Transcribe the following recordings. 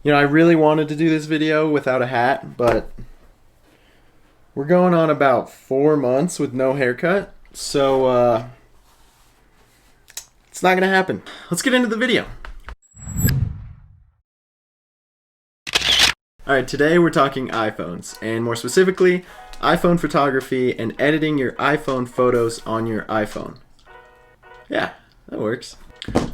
You know, I really wanted to do this video without a hat, but we're going on about 4 months with no haircut, so it's not gonna happen. Let's get into the video. Alright, today we're talking iPhones, and more specifically, iPhone photography and editing your iPhone photos on your iPhone. Yeah, that works.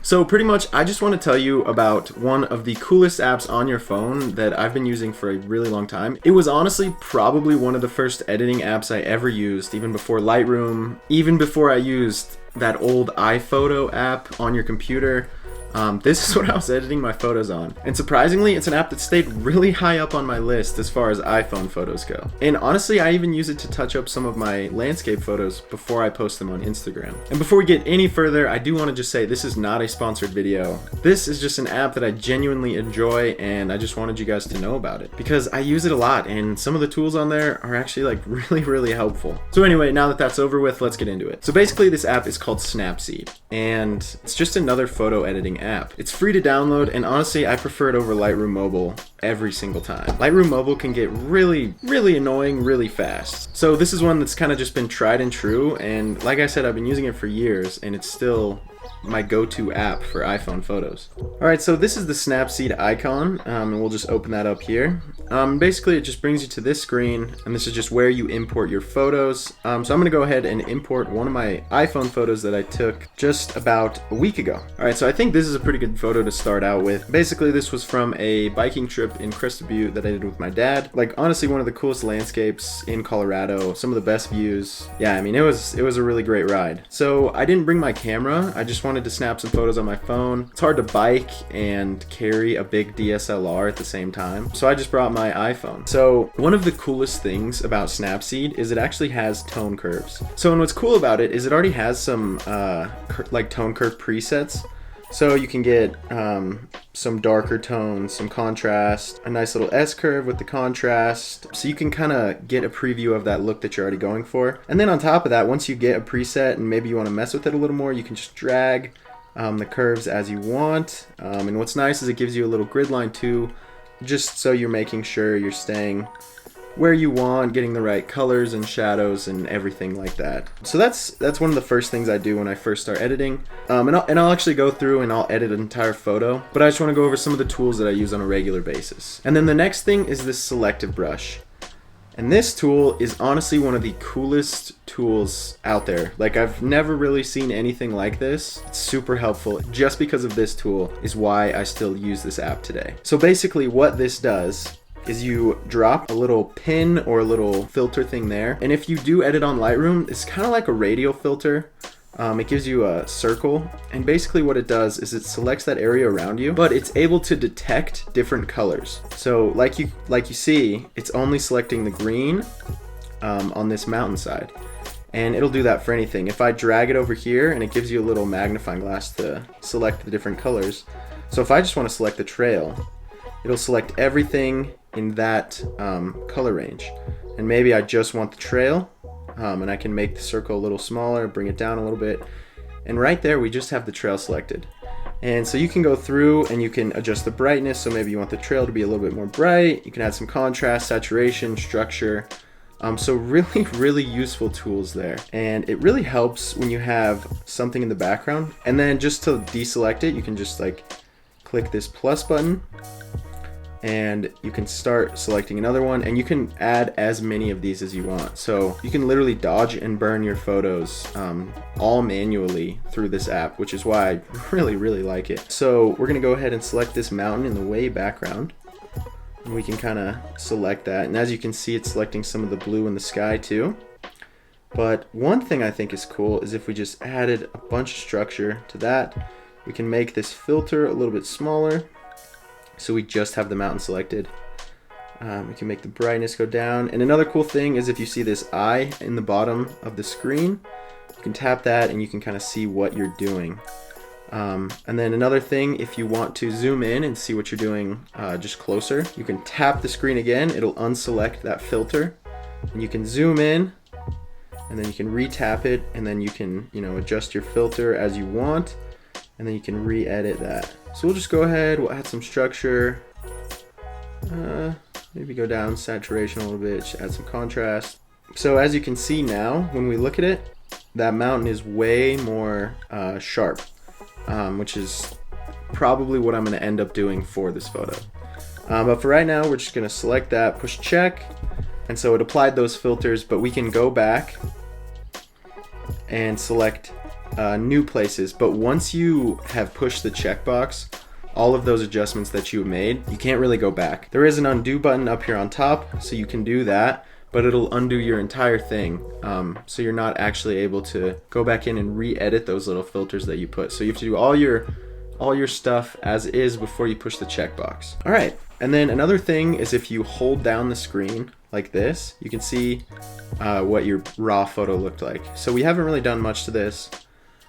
So pretty much, I just want to tell you about one of the coolest apps on your phone that I've been using for a really long time. It was honestly probably one of the first editing apps I ever used, even before Lightroom, even before I used that old iPhoto app on your computer. This is what I was editing my photos on. And surprisingly, it's an app that stayed really high up on my list as far as iPhone photos go. And honestly, I even use it to touch up some of my landscape photos before I post them on Instagram. And before we get any further, I do want to just say this is not a sponsored video. This is just an app that I genuinely enjoy, and I just wanted you guys to know about it because I use it a lot, and some of the tools on there are actually like really helpful. So anyway, now that that's over with, let's get into it. So basically, this app is called Snapseed, and it's just another photo editing app. It's free to download, and honestly, I prefer it over Lightroom Mobile every single time. Lightroom Mobile can get really annoying really fast. So this is one that's kind of just been tried and true, and like I said, I've been using it for years, and it's still my go-to app for iPhone photos. Alright, so this is the Snapseed icon, and we'll just open that up here. Basically, it just brings you to this screen, and this is just where you import your photos. So I'm going to go ahead and import one of my iPhone photos that I took just about a week ago. Alright, so I think this is a pretty good photo to start out with. Basically, this was from a biking trip in Crested Butte that I did with my dad. Like, honestly, one of the coolest landscapes in Colorado, some of the best views. Yeah, I mean, it was a really great ride. So I didn't bring my camera, I just wanted to snap some photos on my phone. It's hard to bike and carry a big DSLR at the same time, so I just brought my iPhone. So one of the coolest things about Snapseed is it actually has tone curves. So and what's cool about it is it already has some like tone curve presets. So you can get some darker tones, some contrast, a nice little S-curve with the contrast. So you can kind of get a preview of that look that you're already going for. And then on top of that, once you get a preset and maybe you want to mess with it a little more, you can just drag the curves as you want. And what's nice is it gives you a little grid line too, just so you're making sure you're staying where you want, getting the right colors and shadows and everything like that. So that's one of the first things I do when I first start editing. And I'll actually go through and I'll edit an entire photo, but I just want to go over some of the tools that I use on a regular basis. And then the next thing is this selective brush. And this tool is honestly one of the coolest tools out there. Like, I've never really seen anything like this. It's super helpful. Just because of this tool is why I still use this app today. So basically what this does is you drop a little pin or a little filter thing there. And if you do edit on Lightroom, it's kind of like a radial filter. It gives you a circle, and basically what it does is it selects that area around you, but it's able to detect different colors. So like you see, it's only selecting the green on this mountainside, and it'll do that for anything. If I drag it over here, and it gives you a little magnifying glass to select the different colors. So if I just want to select the trail, it'll select everything in that color range. And maybe I just want the trail, and I can make the circle a little smaller, bring it down a little bit, and right there we just have the trail selected. And so you can go through and you can adjust the brightness, so maybe you want the trail to be a little bit more bright. You can add some contrast, saturation, structure. So really useful tools there, and it really helps when you have something in the background. And then just to deselect it, you can just like click this plus button, and you can start selecting another one, and you can add as many of these as you want. So you can literally dodge and burn your photos all manually through this app, which is why I really like it. So we're gonna go ahead and select this mountain in the way background, and we can kind of select that, and as you can see, it's selecting some of the blue in the sky too. But one thing I think is cool is if we just added a bunch of structure to that, we can make this filter a little bit smaller. So we just have the mountain selected. We can make the brightness go down. And another cool thing is if you see this eye in the bottom of the screen, you can tap that and you can kind of see what you're doing. And then another thing, if you want to zoom in and see what you're doing just closer, you can tap the screen again. It'll unselect that filter, and you can zoom in, and then you can re-tap it, and then you can, adjust your filter as you want, and then you can re-edit that. So we'll just go ahead, we'll add some structure, Maybe go down saturation a little bit, just add some contrast. So as you can see now, when we look at it, that mountain is way more sharp, which is probably what I'm going to end up doing for this photo. But for right now, we're just going to select that, push check, and so it applied those filters, but we can go back and select new places. But once you have pushed the checkbox, all of those adjustments that you made, you can't really go back. There is an undo button up here on top, so you can do that, but it'll undo your entire thing. So you're not actually able to go back in and re-edit those little filters that you put. So you have to do all your stuff as is before you push the checkbox. All right, and then another thing is if you hold down the screen like this, you can see what your raw photo looked like. So we haven't really done much to this,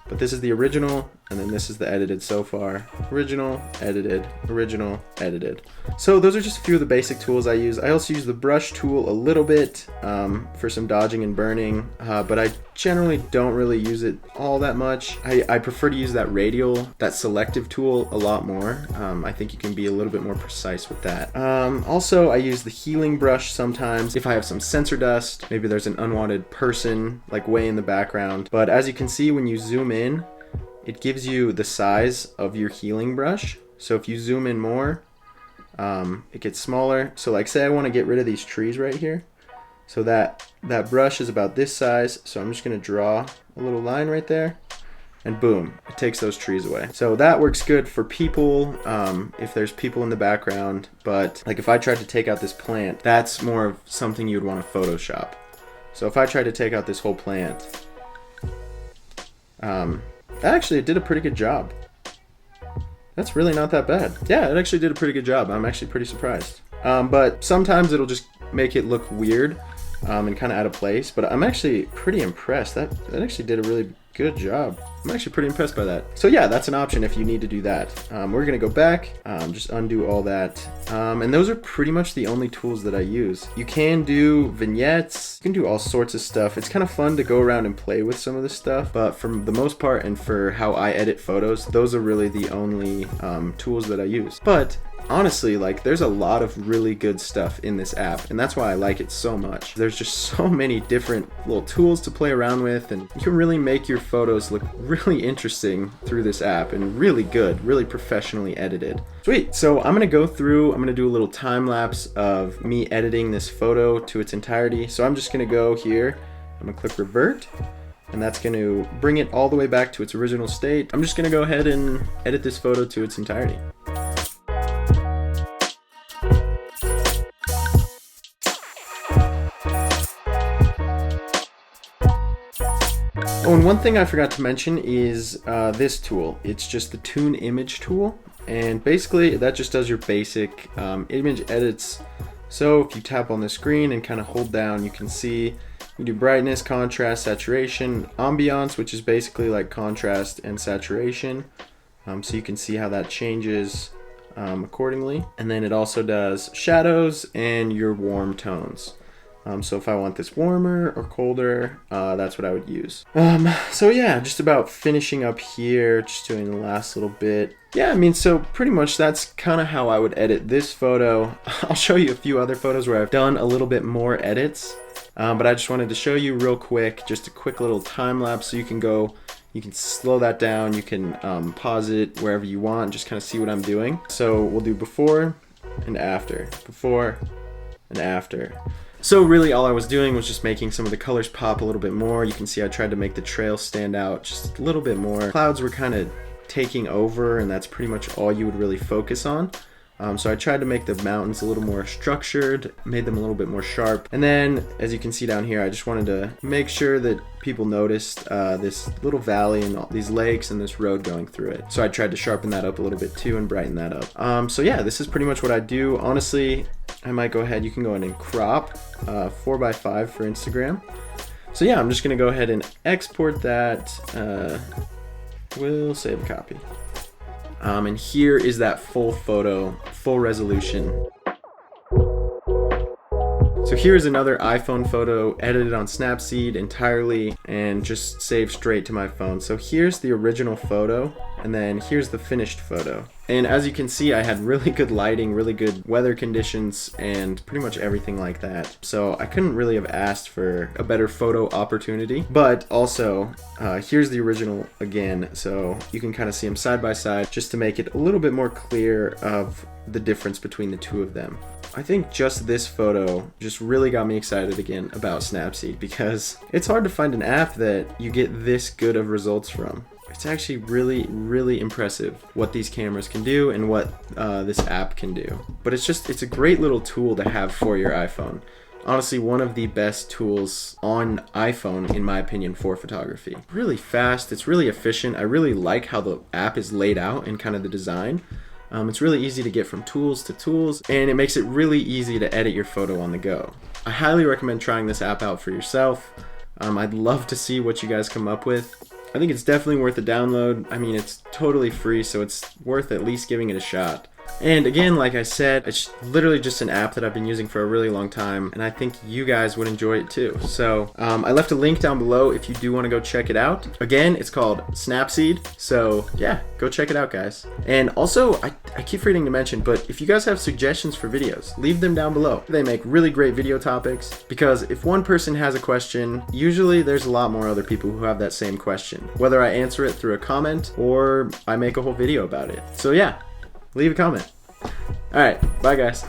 but this is the original, and then this is the edited so far. Original, edited, original, edited. So those are just a few of the basic tools I use. I also use the brush tool a little bit for some dodging and burning, but I generally don't really use it all that much. I prefer to use that radial, that selective tool a lot more. I think you can be a little bit more precise with that. Also, I use the healing brush sometimes if I have some sensor dust. Maybe there's an unwanted person like way in the background. But as you can see, when you zoom in, it gives you the size of your healing brush. So if you zoom in more, it gets smaller. So like say I want to get rid of these trees right here. So that brush is about this size. So I'm just going to draw a little line right there, and boom, it takes those trees away. So that works good for people, if there's people in the background. But like if I tried to take out this plant, that's more of something you'd want to Photoshop. So if I tried to take out this whole plant, actually it did a pretty good job. That's really not that bad. Yeah, it actually did a pretty good job. I'm actually pretty surprised. But sometimes it'll just make it look weird and kind of out of place. But I'm actually pretty impressed. That actually did a really good job. I'm actually pretty impressed by that. So yeah, that's an option if you need to do that. We're gonna go back, just undo all that. And those are pretty much the only tools that I use. You can do vignettes, you can do all sorts of stuff. It's kind of fun to go around and play with some of this stuff, but for the most part and for how I edit photos, those are really the only tools that I use. But honestly, like there's a lot of really good stuff in this app, and that's why I like it so much. There's just so many different little tools to play around with, and you can really make your photos look really interesting through this app, and really good, really professionally edited. Sweet. So I'm gonna go through, I'm gonna do a little time lapse of me editing this photo to its entirety. So I'm just gonna go here, I'm gonna click revert, and that's going to bring it all the way back to its original state. I'm just going to go ahead and edit this photo to its entirety. Oh, and one thing I forgot to mention is this tool. It's just the Tune Image tool, and basically that just does your basic image edits. So if you tap on the screen and kind of hold down, you can see you do brightness, contrast, saturation, ambiance, which is basically like contrast and saturation. So you can see how that changes accordingly. And then it also does shadows and your warm tones. So if I want this warmer or colder, that's what I would use. So yeah, just about finishing up here, just doing the last little bit. Yeah, I mean, so pretty much that's kind of how I would edit this photo. I'll show you a few other photos where I've done a little bit more edits. But I just wanted to show you real quick, just a quick little time lapse, so you can slow that down, you can pause it wherever you want, just kind of see what I'm doing. So we'll do before and after, before and after. So really all I was doing was just making some of the colors pop a little bit more. You can see I tried to make the trail stand out just a little bit more. Clouds were kind of taking over, and that's pretty much all you would really focus on. So I tried to make the mountains a little more structured, made them a little bit more sharp. And then, as you can see down here, I just wanted to make sure that people noticed this little valley and all these lakes and this road going through it. So I tried to sharpen that up a little bit too and brighten that up. So yeah, this is pretty much what I do. Honestly, I might go ahead, you can go ahead and crop 4x5 for Instagram. So yeah, I'm just gonna go ahead and export that. We'll save a copy. And here is that full photo, full resolution. So here's another iPhone photo edited on Snapseed entirely and just saved straight to my phone. So here's the original photo and then here's the finished photo. And as you can see, I had really good lighting, really good weather conditions, and pretty much everything like that. So I couldn't really have asked for a better photo opportunity. But also, here's the original again, so you can kind of see them side by side just to make it a little bit more clear of the difference between the two of them. I think just this photo just really got me excited again about Snapseed, because it's hard to find an app that you get this good of results from. It's actually really impressive what these cameras can do and what this app can do. But it's a great little tool to have for your iPhone. Honestly, one of the best tools on iPhone, in my opinion, for photography. Really fast, it's really efficient. I really like how the app is laid out and kind of the design. It's really easy to get from tools to tools, and it makes it really easy to edit your photo on the go. I highly recommend trying this app out for yourself. I'd love to see what you guys come up with. I think it's definitely worth a download. I mean, it's totally free, so it's worth at least giving it a shot. And again, like I said, it's literally just an app that I've been using for a really long time, and I think you guys would enjoy it too. So I left a link down below if you do want to go check it out. Again, it's called Snapseed, so yeah, go check it out, guys. And also, I keep forgetting to mention, but if you guys have suggestions for videos, leave them down below. They make really great video topics, because if one person has a question, usually there's a lot more other people who have that same question, whether I answer it through a comment or I make a whole video about it. So yeah, leave a comment. Alright, bye guys.